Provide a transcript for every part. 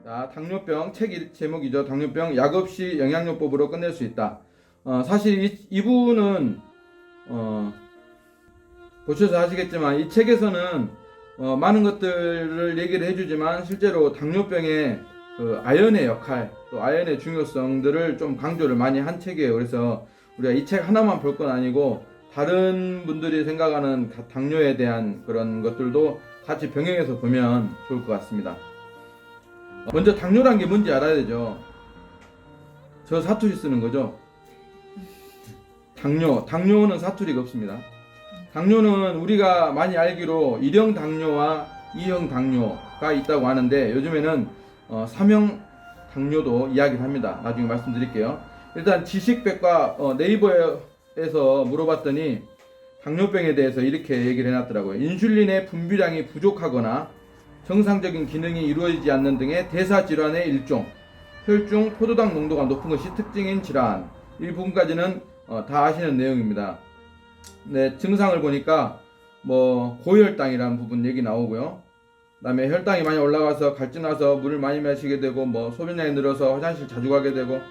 자, 당뇨병 책 제목이죠. 당뇨병 약 없이 영양요법으로 끝낼 수 있다. 사실 이 부분은 보셔서 아시겠지만 이 책에서는 많은 것들을 얘기를 해주지만 실제로 당뇨병의 그 아연의 역할, 또 아연의 중요성들을 좀 강조를 많이 한 책이에요. 그래서 우리가 이 책 하나만 볼 건 아니고 다른 분들이 생각하는 당뇨에 대한 그런 것들도 같이 병행해서 보면 좋을 것 같습니다. 먼저 당뇨란 게 뭔지 알아야 되죠. 저 사투리 쓰는 거죠. 당뇨는 사투리가 없습니다. 당뇨는 우리가 많이 알기로 1형 당뇨와 2형 당뇨가 있다고 하는데 요즘에는 3형 당뇨도 이야기를 합니다. 나중에 말씀드릴게요. 일단 지식백과 네이버에서 물어봤더니 당뇨병에 대해서 이렇게 얘기를 해놨더라고요. 인슐린의 분비량이 부족하거나 정상적인 기능이 이루어지지 않는 등의 대사질환의 일종, 혈중 포도당 농도가 높은 것이 특징인 질환. 이 부분까지는 다 아시는 내용입니다. 네, 증상을 보니까 고혈당이라는 부분 얘기 나오고요. 그다음에 혈당이 많이 올라가서 갈증나서 물을 많이 마시게 되고 소변량이 늘어서 화장실 자주 가게 되고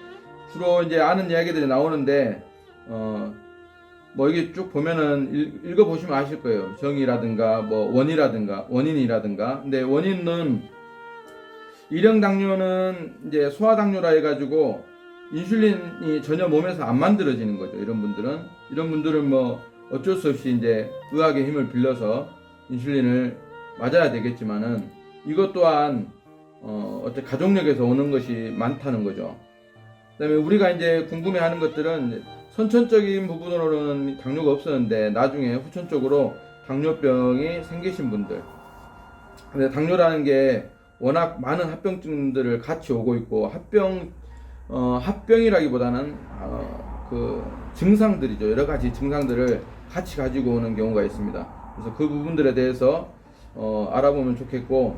주로 이제 아는 이야기들이 나오는데 이게 쭉 보면은 읽어보시면 아실 거예요. 정의라든가 원인이라든가. 근데 원인은 1형 당뇨는 이제 소아당뇨라 해가지고 인슐린이 전혀 몸에서 안 만들어지는 거죠. 이런 분들은 어쩔 수 없이 이제 의학의 힘을 빌려서 인슐린을 맞아야 되겠지만은 이것 또한 어떤 가족력에서 오는 것이 많다는 거죠. 그다음에 우리가 이제 궁금해하는 것들은 선천적인 부분으로는 당뇨가 없었는데 나중에 후천적으로 당뇨병이 생기신 분들. 근데 당뇨라는 게 워낙 많은 합병증들을 같이 오고 있고 합병이라기보다는 그 증상들이죠. 여러 가지 증상들을 같이 가지고 오는 경우가 있습니다. 그래서 그 부분들에 대해서 알아보면 좋겠고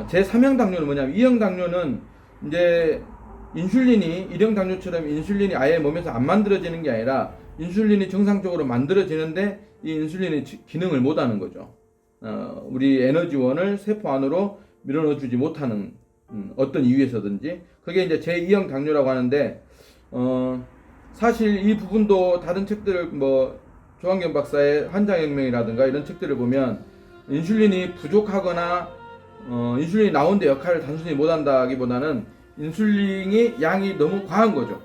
제3형 당뇨는 뭐냐면 2형 당뇨는 이제 인슐린이 1형 당뇨처럼 인슐린이 아예 몸에서 안 만들어지는 게 아니라 인슐린이 정상적으로 만들어지는데 이 인슐린이 기능을 못하는 거죠. 우리 에너지원을 세포 안으로 밀어넣어주지 못하는 어떤 이유에서든지 그게 이제 제2형 당뇨라고 하는데 사실 이 부분도 다른 책들을 조한경 박사의 환자혁명이라든가 이런 책들을 보면 인슐린이 부족하거나 인슐린이 나오는데 역할을 단순히 못한다기보다는 인슐린이 양이 너무 과한 거죠.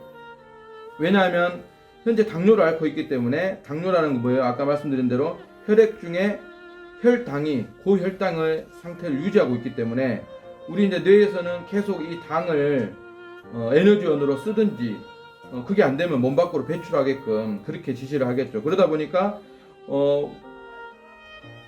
왜냐하면 현재 당뇨를 앓고 있기 때문에 당뇨라는 건 뭐예요? 아까 말씀드린 대로 혈액 중에 혈당이 고혈당의 상태를 유지하고 있기 때문에 우리 이제 뇌에서는 계속 이 당을 에너지원으로 쓰든지 그게 안 되면 몸 밖으로 배출하게끔 그렇게 지시를 하겠죠. 그러다 보니까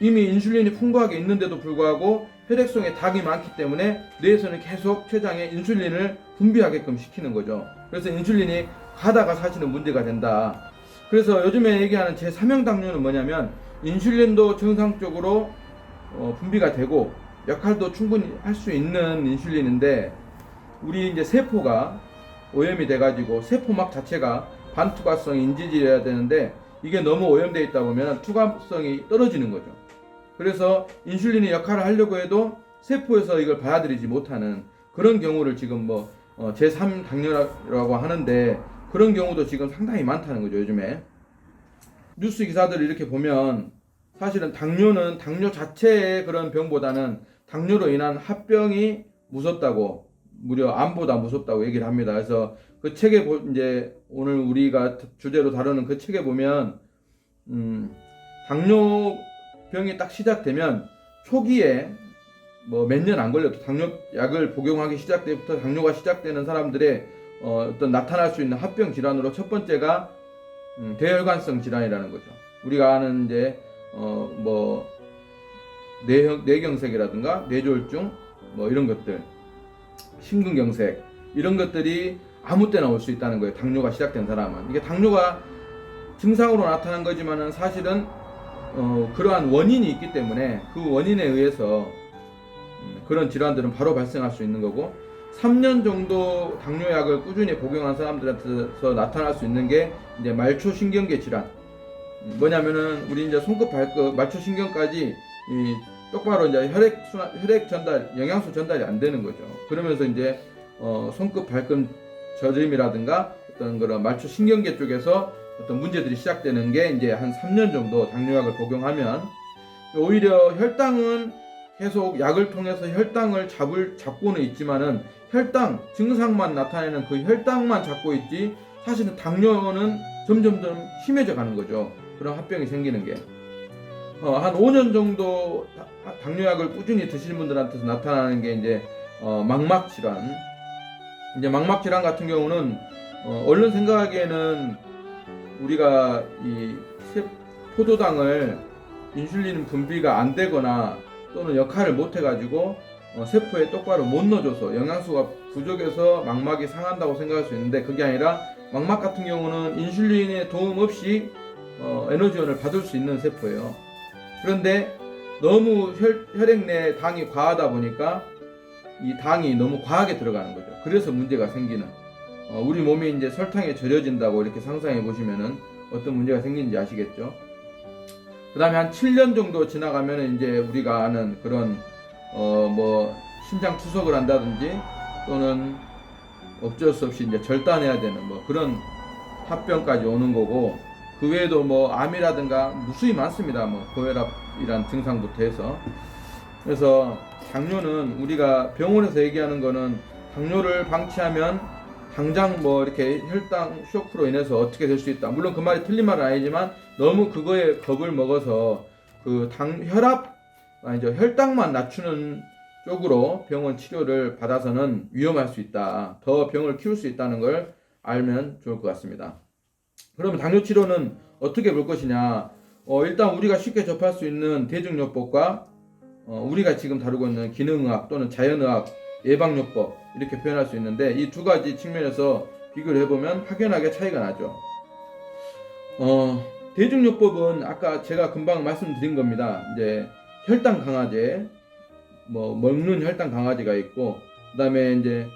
이미 인슐린이 풍부하게 있는데도 불구하고 혈액속에 당이 많기 때문에 뇌에서는 계속 췌장에 인슐린을 분비하게끔 시키는 거죠. 그래서 인슐린이 가다가 사실은 문제가 된다. 그래서 요즘에 얘기하는 제3형 당뇨는 뭐냐면 인슐린도 정상적으로 분비가 되고 역할도 충분히 할 수 있는 인슐린인데 우리 이제 세포가 오염이 돼가지고 세포막 자체가 반투과성 인지질이어야 되는데 이게 너무 오염되어 있다 보면 투과성이 떨어지는 거죠. 그래서 인슐린이 역할을 하려고 해도 세포에서 이걸 받아들이지 못하는 그런 경우를 지금 제3 당뇨라고 하는데 그런 경우도 지금 상당히 많다는 거죠. 요즘에 뉴스 기사들을 이렇게 보면 사실은 당뇨는 당뇨 자체의 그런 병보다는 당뇨로 인한 합병이 무섭다고 무려 암보다 무섭다고 얘기를 합니다. 그래서 그 책에 이제 오늘 우리가 주제로 다루는 그 책에 보면 당뇨병이 딱 시작되면 초기에 몇 년 안 걸려도 당뇨 약을 복용하기 시작 때부터 당뇨가 시작되는 사람들의 어떤 나타날 수 있는 합병 질환으로 첫 번째가 대혈관성 질환이라는 거죠. 우리가 아는 이제 뇌경색이라든가 뇌졸중 이런 것들, 심근경색 이런 것들이 아무 때나 올 수 있다는 거예요. 당뇨가 시작된 사람은. 이게 당뇨가 증상으로 나타난 거지만은 사실은 그러한 원인이 있기 때문에 그 원인에 의해서 그런 질환들은 바로 발생할 수 있는 거고 3년 정도 당뇨약을 꾸준히 복용한 사람들한테서 나타날 수 있는 게 이제 말초신경계 질환. 뭐냐면은 우리 이제 손끝 발끝 말초신경까지 이 똑바로 이제 혈액 전달, 영양소 전달이 안 되는 거죠. 그러면서 이제 손끝 발끝 저림이라든가 어떤 그런 말초신경계 쪽에서 어떤 문제들이 시작되는 게 이제 한 3년 정도 당뇨약을 복용하면, 오히려 혈당은 계속 약을 통해서 혈당을 잡고는 있지만은 혈당 증상만 나타내는 그 혈당만 잡고 있지, 사실은 당뇨는 점점점 심해져 가는 거죠. 그런 합병이 생기는 게. 한 5년 정도 당뇨약을 꾸준히 드시는 분들한테서 나타나는 게 이제 망막 질환. 이제 망막 질환 같은 경우는 얼른 생각하기에는 우리가 이 포도당을 인슐린 분비가 안 되거나 또는 역할을 못 해가지고 세포에 똑바로 못 넣어줘서 영양소가 부족해서 망막이 상한다고 생각할 수 있는데, 그게 아니라 망막 같은 경우는 인슐린의 도움 없이 에너지원을 받을 수 있는 세포예요. 그런데 너무 혈액 내 당이 과하다 보니까 이 당이 너무 과하게 들어가는 거죠. 그래서 문제가 생기는, 우리 몸이 이제 설탕에 절여진다고 이렇게 상상해 보시면은 어떤 문제가 생기는지 아시겠죠? 그 다음에 한 7년 정도 지나가면 이제 우리가 아는 그런 뭐 심장 투석을 한다든지 또는 어쩔 수 없이 이제 절단해야 되는 뭐 그런 합병까지 오는 거고, 그 외에도 뭐 암이라든가 무수히 많습니다. 뭐 고혈압이란 증상부터 해서. 그래서 당뇨는 우리가 병원에서 얘기하는 거는, 당뇨를 방치하면 당장 뭐 이렇게 혈당 쇼크로 인해서 어떻게 될 수 있다. 물론 그 말이 틀린 말은 아니지만, 너무 그거에 겁을 먹어서 그 혈당만 낮추는 쪽으로 병원 치료를 받아서는 위험할 수 있다. 더 병을 키울 수 있다는 걸 알면 좋을 것 같습니다. 그러면 당뇨 치료는 어떻게 볼 것이냐? 일단 우리가 쉽게 접할 수 있는 대증요법과 우리가 지금 다루고 있는 기능의학 또는 자연의학 예방요법, 이렇게 표현할 수 있는데, 이 두 가지 측면에서 비교를 해보면 확연하게 차이가 나죠. 대증요법은 아까 제가 금방 말씀드린 겁니다. 이제 혈당 강화제, 뭐 먹는 혈당 강화제가 있고, 그다음에 이제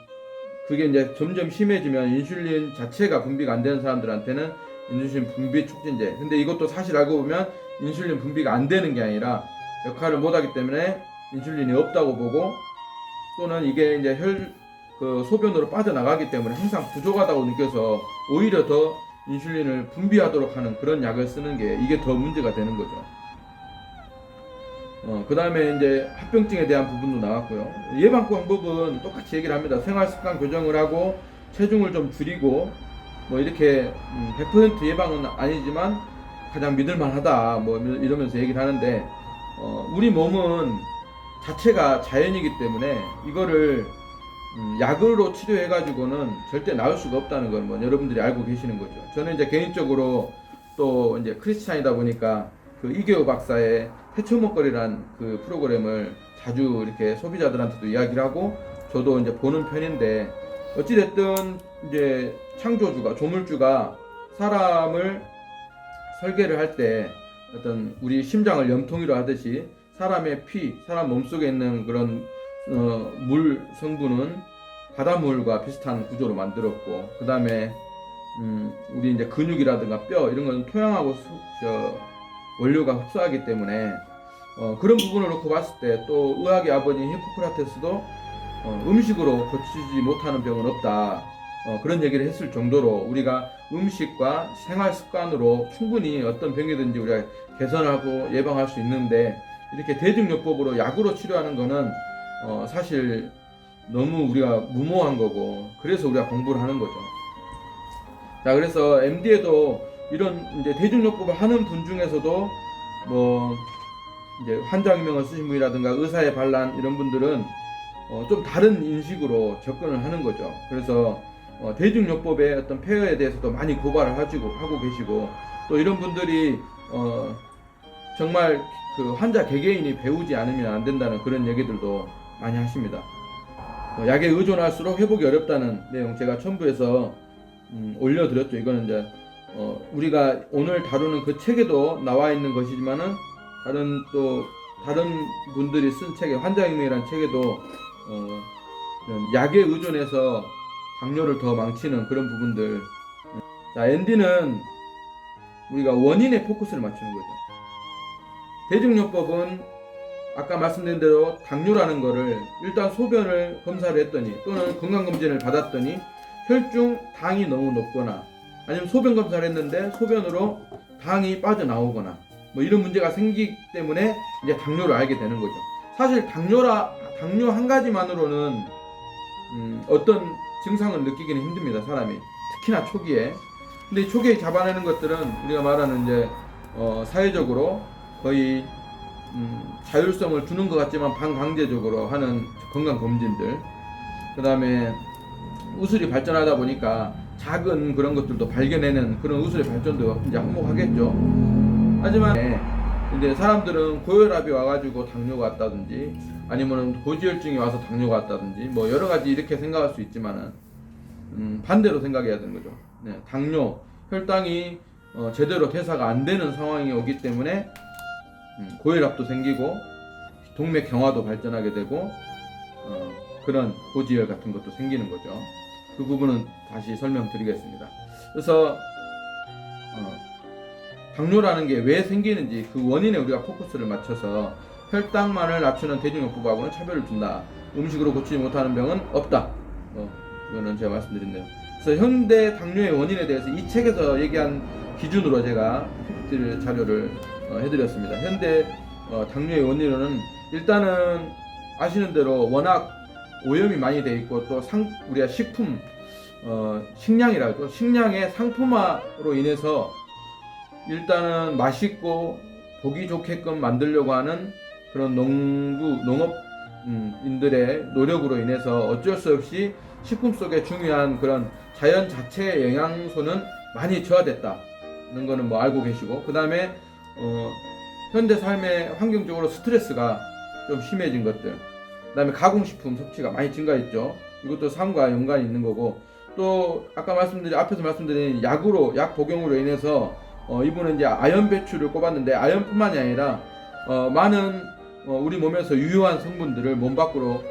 그게 이제 점점 심해지면 인슐린 자체가 분비가 안 되는 사람들한테는 인슐린 분비 촉진제. 근데 이것도 사실 알고 보면 인슐린 분비가 안 되는 게 아니라 역할을 못 하기 때문에 인슐린이 없다고 보고, 또는 이게 이제 소변으로 빠져나가기 때문에 항상 부족하다고 느껴서 오히려 더 인슐린을 분비하도록 하는 그런 약을 쓰는 게, 이게 더 문제가 되는 거죠. 그 다음에 이제 합병증에 대한 부분도 나왔고요. 예방 방법은 똑같이 얘기를 합니다. 생활습관 교정을 하고 체중을 좀 줄이고, 뭐 이렇게 100% 예방은 아니지만 가장 믿을만하다 뭐 이러면서 얘기를 하는데, 우리 몸은 자체가 자연이기 때문에 이거를 약으로 치료해가지고는 절대 나을 수가 없다는 건 뭐 여러분들이 알고 계시는 거죠. 저는 이제 개인적으로 또 이제 크리스찬이다 보니까 그 이계호 박사의 해초먹거리란 그 프로그램을 자주 이렇게 소비자들한테도 이야기를 하고 저도 이제 보는 편인데, 어찌됐든 이제 창조주가, 조물주가 사람을 설계를 할 때 어떤 우리 심장을 염통이로 하듯이 사람의 사람 몸속에 있는 그런 물 성분은 바닷물과 비슷한 구조로 만들었고, 그 다음에 우리 이제 근육이라든가 뼈 이런 건 토양하고 원료가 흡수하기 때문에 그런 부분을 놓고 봤을 때, 또 의학의 아버지 히포크라테스도 음식으로 고치지 못하는 병은 없다, 그런 얘기를 했을 정도로 우리가 음식과 생활 습관으로 충분히 어떤 병이든지 우리가 개선하고 예방할 수 있는데, 이렇게 대증요법으로 약으로 치료하는 거는 사실 너무 우리가 무모한 거고, 그래서 우리가 공부를 하는 거죠. 자, 그래서 MD에도 이런 이제 대증요법을 하는 분 중에서도 뭐 이제 환자명을 쓰신 분이라든가 의사의 반란 이런 분들은 좀 다른 인식으로 접근을 하는 거죠. 그래서 대증요법의 어떤 폐허에 대해서도 많이 고발을 하고 계시고, 또 이런 분들이 정말 그 환자 개개인이 배우지 않으면 안 된다는 그런 얘기들도 많이 하십니다. 약에 의존할수록 회복이 어렵다는 내용 제가 첨부해서 올려드렸죠. 이거는 이제 우리가 오늘 다루는 그 책에도 나와 있는 것이지만은 다른 분들이 쓴 책에, 환자혁명이라는 책에도 이런 약에 의존해서 당뇨를 더 망치는 그런 부분들. 자, ND는 우리가 원인에 포커스를 맞추는 거죠. 대증요법은 아까 말씀드린 대로 당뇨라는 거를 일단 소변을 검사를 했더니 또는 건강검진을 받았더니 혈중 당이 너무 높거나 아니면 소변 검사를 했는데 소변으로 당이 빠져나오거나 뭐 이런 문제가 생기기 때문에 이제 당뇨를 알게 되는 거죠. 사실 당뇨 한 가지만으로는 어떤 증상을 느끼기는 힘듭니다. 사람이 특히나 초기에. 근데 이 초기에 잡아내는 것들은 우리가 말하는 이제 사회적으로 거의 자율성을 두는 것 같지만 반강제적으로 하는 건강검진들, 그 다음에 의술이 발전하다 보니까 작은 그런 것들도 발견해내는 그런 의술의 발전도 이제 한몫하겠죠. 하지만 이제 사람들은 고혈압이 와가지고 당뇨가 왔다든지 아니면 고지혈증이 와서 당뇨가 왔다든지 뭐 여러 가지 이렇게 생각할 수 있지만은 반대로 생각해야 되는 거죠. 네, 당뇨, 혈당이 제대로 대사가 안 되는 상황이 오기 때문에 고혈압도 생기고 동맥경화도 발전하게 되고 그런 고지혈 같은 것도 생기는 거죠. 그 부분은 다시 설명드리겠습니다. 그래서 당뇨라는 게 왜 생기는지 그 원인에 우리가 포커스를 맞춰서 혈당만을 낮추는 대증요법하고는 차별을 둔다. 음식으로 고치지 못하는 병은 없다. 이거는 제가 말씀드린 대로. 그래서 현대 당뇨의 원인에 대해서 이 책에서 얘기한 기준으로 제가 PPT 자료를 해드렸습니다. 현대 당뇨의 원인으로는 일단은 아시는 대로 워낙 오염이 많이 돼 있고 또 우리가 식품 식량이라고 식량의 상품화로 인해서 일단은 맛있고 보기 좋게끔 만들려고 하는 그런 농업인들의 노력으로 인해서 어쩔 수 없이 식품 속에 중요한 그런 자연 자체의 영양소는 많이 저하됐다는 거는 뭐 알고 계시고, 그 다음에 현대 삶의 환경적으로 스트레스가 좀 심해진 것들, 그 다음에 가공식품 섭취가 많이 증가했죠. 이것도 삶과 연관이 있는 거고, 또 아까 앞에서 말씀드린 약 복용으로 인해서 이분은 이제 아연 배출을 꼽았는데 아연뿐만이 아니라 많은 우리 몸에서 유효한 성분들을 몸 밖으로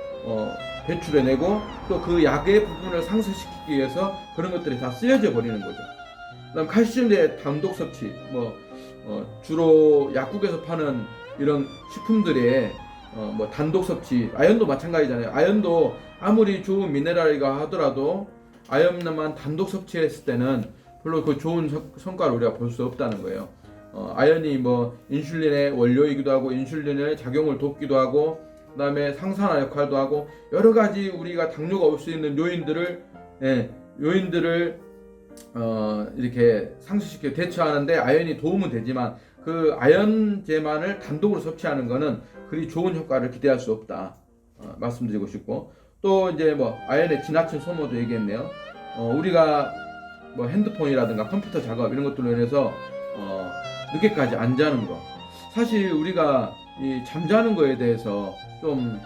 배출해내고 또 그 약의 부분을 상쇄시키기 위해서 그런 것들이 다 쓰여져 버리는 거죠. 그다음 칼슘의 단독 섭취, 주로 약국에서 파는 이런 식품들의 뭐 단독 섭취, 아연도 마찬가지잖아요. 아연도 아무리 좋은 미네랄이가 하더라도 아연만 단독 섭취했을 때는 별로 그 좋은 성과를 우리가 볼 수 없다는 거예요. 아연이 뭐 인슐린의 원료이기도 하고 인슐린의 작용을 돕기도 하고 그다음에 상산화 역할도 하고 여러 가지 우리가 당뇨가 올 수 있는 요인들을 이렇게 상쇄시켜 대처하는데 아연이 도움은 되지만 그 아연제만을 단독으로 섭취하는 것은 그리 좋은 효과를 기대할 수 없다 말씀드리고 싶고, 또 이제 뭐 아연의 지나친 소모도 얘기했네요. 우리가 뭐 핸드폰이라든가 컴퓨터 작업 이런 것들로 인해서 늦게까지 안 자는 거, 사실 우리가 이 잠자는 거에 대해서 좀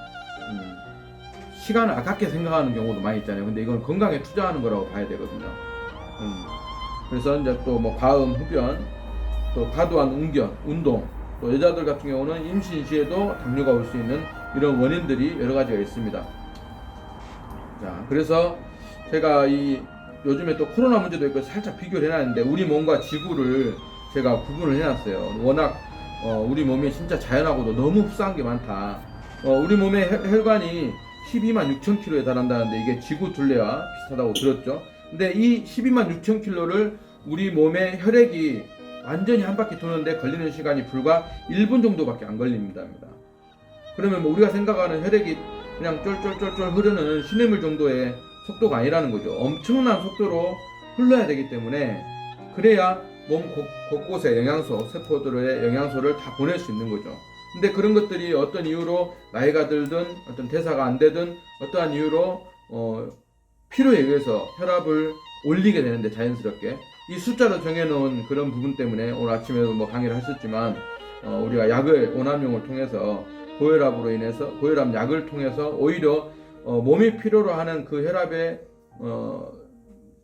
시간을 아깝게 생각하는 경우도 많이 있잖아요. 근데 이건 건강에 투자하는 거라고 봐야 되거든요. 그래서 이제 또 뭐 과음, 흡연, 또 과도한 운동, 또 여자들 같은 경우는 임신 시에도 당뇨가 올 수 있는 이런 원인들이 여러 가지가 있습니다. 자, 그래서 제가 요즘에 또 코로나 문제도 있고 살짝 비교를 해놨는데 우리 몸과 지구를 제가 구분을 해놨어요. 워낙 우리 몸이 진짜 자연하고도 너무 흡사한 게 많다. 우리 몸의 혈관이 12만 6천 킬로에 달한다는데 이게 지구 둘레와 비슷하다고 들었죠. 근데 이 12만 6천 킬로를 우리 몸의 혈액이 완전히 한 바퀴 도는데 걸리는 시간이 불과 1분 정도밖에 안 걸립니다. 그러면 뭐 우리가 생각하는 혈액이 그냥 쫄쫄쫄쫄 흐르는 시냇물 정도의 속도가 아니라는 거죠. 엄청난 속도로 흘러야 되기 때문에 그래야 몸 곳곳에 영양소, 세포들의 영양소를 다 보낼 수 있는 거죠. 근데 그런 것들이 어떤 이유로 나이가 들든 어떤 대사가 안 되든 어떠한 이유로 필요에 의해서 혈압을 올리게 되는데 자연스럽게 이 숫자로 정해놓은 그런 부분 때문에 오늘 아침에도 뭐 강의를 하셨지만 우리가 약을 오남용을 통해서 고혈압으로 인해서 고혈압 약을 통해서 오히려 몸이 필요로 하는 그 혈압의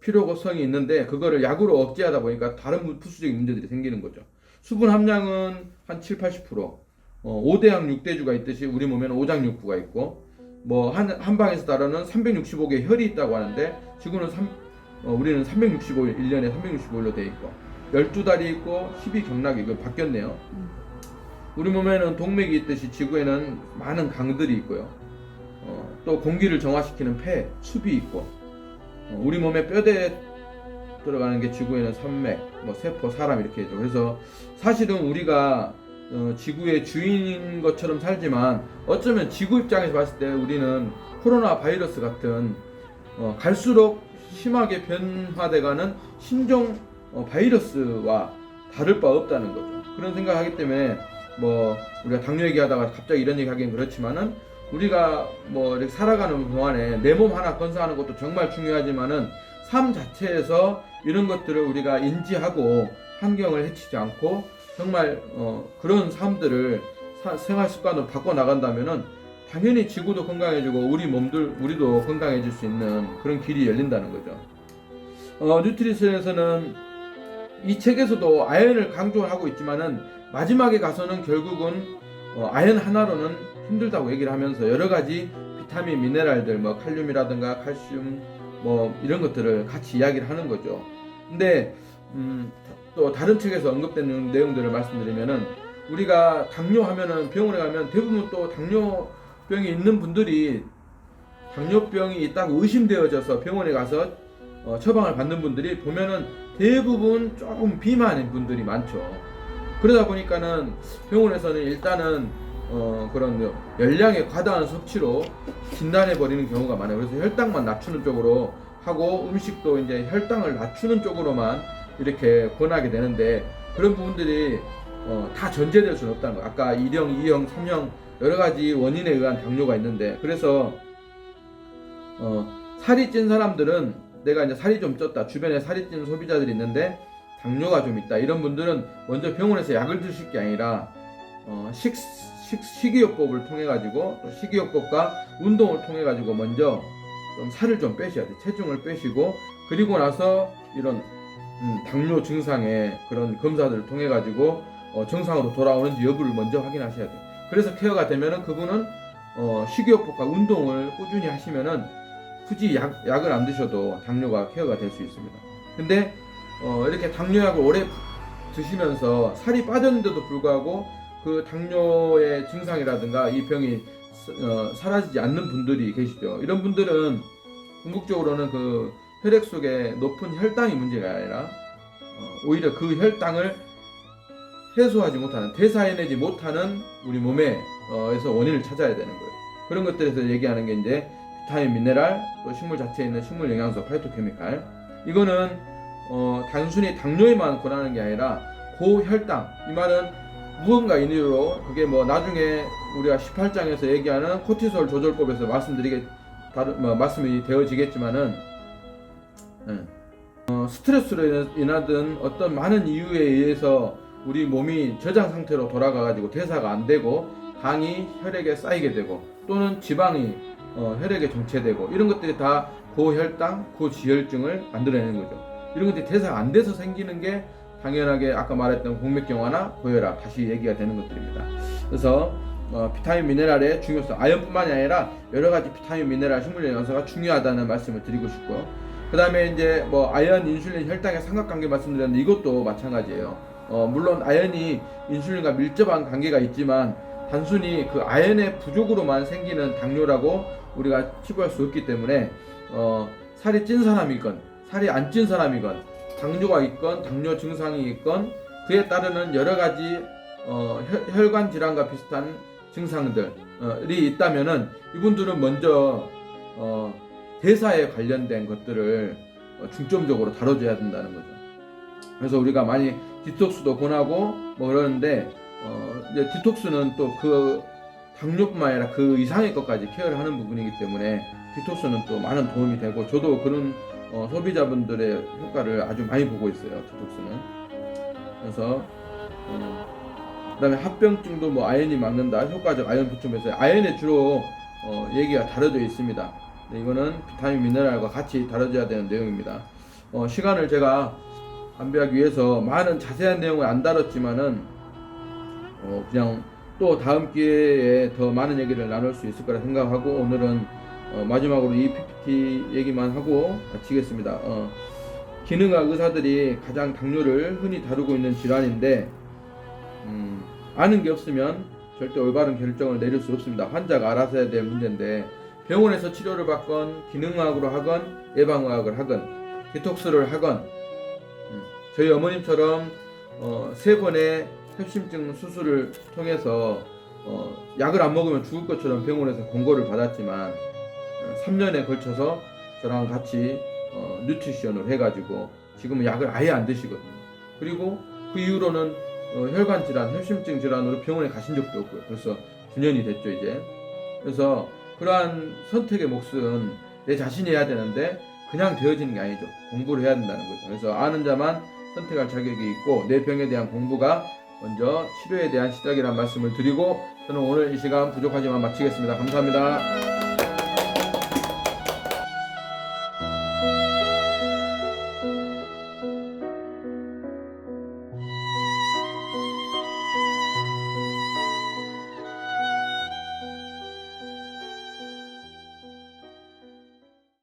필요성이 있는데 그거를 약으로 억제하다 보니까 다른 부수적인 문제들이 생기는 거죠. 수분 함량은 한 7, 80%, 5대양 6대주가 있듯이 우리 몸에는 오장육부가 있고 뭐 한 방에서 다루는 365개의 혈이 있다고 하는데 지구는 우리는 365일 1년에 365일로 돼 있고 12달이 있고 12경락이 이거 바뀌었네요. 우리 몸에는 동맥이 있듯이 지구에는 많은 강들이 있고요. 또 공기를 정화시키는 폐, 숲이 있고 우리 몸의 뼈대에 들어가는 게 지구에는 산맥, 뭐 세포, 사람 이렇게 있죠. 그래서 사실은 우리가 지구의 주인인 것처럼 살지만 어쩌면 지구 입장에서 봤을 때 우리는 코로나 바이러스 같은 갈수록 심하게 변화돼가는 신종 바이러스와 다를 바 없다는 거죠. 그런 생각하기 때문에 뭐 우리가 당뇨 얘기하다가 갑자기 이런 얘기 하긴 그렇지만은 우리가 뭐 이렇게 살아가는 동안에 내 몸 하나 건강하는 것도 정말 중요하지만은 삶 자체에서 이런 것들을 우리가 인지하고 환경을 해치지 않고 정말 그런 삶들을 생활 습관으로 바꿔 나간다면은 당연히 지구도 건강해지고 우리도 건강해질 수 있는 그런 길이 열린다는 거죠. 뉴트리션에서는 이 책에서도 아연을 강조하고 있지만은 마지막에 가서는 결국은 아연 하나로는 힘들다고 얘기를 하면서 여러 가지 비타민, 미네랄들, 뭐 칼륨이라든가 칼슘, 뭐 이런 것들을 같이 이야기를 하는 거죠. 근데 또 다른 책에서 언급된 내용들을 말씀드리면은 우리가 당뇨하면은 병원에 가면 대부분 또 당뇨병이 있는 분들이 당뇨병이 있다고 의심되어져서 병원에 가서 처방을 받는 분들이 보면은 대부분 조금 비만인 분들이 많죠. 그러다 보니까는 병원에서는 일단은 그런 열량의 과다한 섭취로 진단해 버리는 경우가 많아요. 그래서 혈당만 낮추는 쪽으로 하고 음식도 이제 혈당을 낮추는 쪽으로만 이렇게 권하게 되는데 그런 부분들이 다 전제될 수는 없다는 거예요. 아까 1형, 2형, 3형 여러 가지 원인에 의한 당뇨가 있는데 그래서 살이 찐 사람들은 내가 이제 살이 좀 쪘다. 주변에 살이 찐 소비자들이 있는데 당뇨가 좀 있다. 이런 분들은 먼저 병원에서 약을 드실 게 아니라 식이요법을 통해 가지고 또 식이요법과 운동을 통해 가지고 먼저 좀 살을 좀 빼셔야 돼. 체중을 빼시고 그리고 나서 이런 당뇨 증상의 그런 검사들을 통해 가지고 정상으로 돌아오는지 여부를 먼저 확인하셔야 돼요. 그래서 케어가 되면은 그분은 식이요법과 운동을 꾸준히 하시면은 굳이 약을 안 드셔도 당뇨가 케어가 될 수 있습니다. 근데 이렇게 당뇨약을 오래 드시면서 살이 빠졌는데도 불구하고 그 당뇨의 증상이라든가 이 병이 사라지지 않는 분들이 계시죠. 이런 분들은 궁극적으로는 그 혈액 속에 높은 혈당이 문제가 아니라 오히려 그 혈당을 해소하지 못하는, 대사해내지 못하는 우리 몸에 에서 원인을 찾아야 되는 거예요. 그런 것들에서 얘기하는 게 이제 비타민, 미네랄, 또 식물 자체에 있는 식물 영양소, 파이토케미칼. 이거는 단순히 당뇨에만 권하는 게 아니라 고혈당, 이 말은 무언가 이유로 그게 뭐 나중에 우리가 18장에서 얘기하는 코티솔 조절법에서 말씀이 되어지겠지만은 스트레스로 인하든 어떤 많은 이유에 의해서 우리 몸이 저장 상태로 돌아가 가지고 대사가 안 되고 당이 혈액에 쌓이게 되고 또는 지방이 혈액에 정체되고 이런 것들이 다 고혈당, 고지혈증을 만들어내는 거죠. 이런 것들이 대사가 안 돼서 생기는 게 당연하게 아까 말했던 공맥경화나 고혈압 다시 얘기가 되는 것들입니다. 그래서 비타민 미네랄의 중요성, 아연뿐만이 아니라 여러 가지 비타민 미네랄 식물 영양소가 중요하다는 말씀을 드리고 싶고요. 그 다음에 이제 뭐 아연, 인슐린, 혈당의 삼각관계 말씀드렸는데 이것도 마찬가지예요. 물론 아연이 인슐린과 밀접한 관계가 있지만 단순히 그 아연의 부족으로만 생기는 당뇨라고 우리가 치부할 수 없기 때문에 살이 찐 사람이건 살이 안 찐 사람이건 당뇨가 있건 당뇨 증상이 있건 그에 따르는 여러 가지 혈관 질환과 비슷한 증상들이 있다면은 이분들은 먼저 대사에 관련된 것들을 중점적으로 다뤄줘야 된다는 거죠. 그래서 우리가 많이 디톡스도 권하고 뭐 그러는데 이제 디톡스는 또 그 당뇨뿐만 아니라 그 이상의 것까지 케어를 하는 부분이기 때문에 디톡스는 또 많은 도움이 되고 저도 그런 소비자분들의 효과를 아주 많이 보고 있어요. 디톡스는. 그래서 그다음에 합병증도 뭐 아연이 막는다, 효과적 아연 보충에서 아연에 주로 얘기가 다뤄져 있습니다. 이거는 비타민 미네랄과 같이 다뤄져야 되는 내용입니다. 시간을 제가 안배하기 위해서 많은 자세한 내용을 안 다뤘지만은 그냥 또 다음 기회에 더 많은 얘기를 나눌 수 있을 거라 생각하고 오늘은 마지막으로 이 PPT 얘기만 하고 마치겠습니다. 기능학 의사들이 가장 당뇨를 흔히 다루고 있는 질환인데 아는 게 없으면 절대 올바른 결정을 내릴 수 없습니다. 환자가 알아서 해야 될 문제인데 병원에서 치료를 받건 기능학으로 하건 예방의학을 하건 디톡스를 하건 저희 어머님처럼 3번의 협심증 수술을 통해서 약을 안 먹으면 죽을 것처럼 병원에서 권고를 받았지만 3년에 걸쳐서 저랑 같이 뉴트리션을 해가지고 지금은 약을 아예 안 드시거든요. 그리고 그 이후로는 혈관 질환, 협심증 질환으로 병원에 가신 적도 없고요. 벌써 9년이 됐죠 이제. 그래서 그러한 선택의 몫은 내 자신이 해야 되는데 그냥 되어지는 게 아니죠. 공부를 해야 된다는 거죠. 그래서 아는 자만 선택할 자격이 있고 내 병에 대한 공부가 먼저 치료에 대한 시작이라는 말씀을 드리고 저는 오늘 이 시간 부족하지만 마치겠습니다. 감사합니다.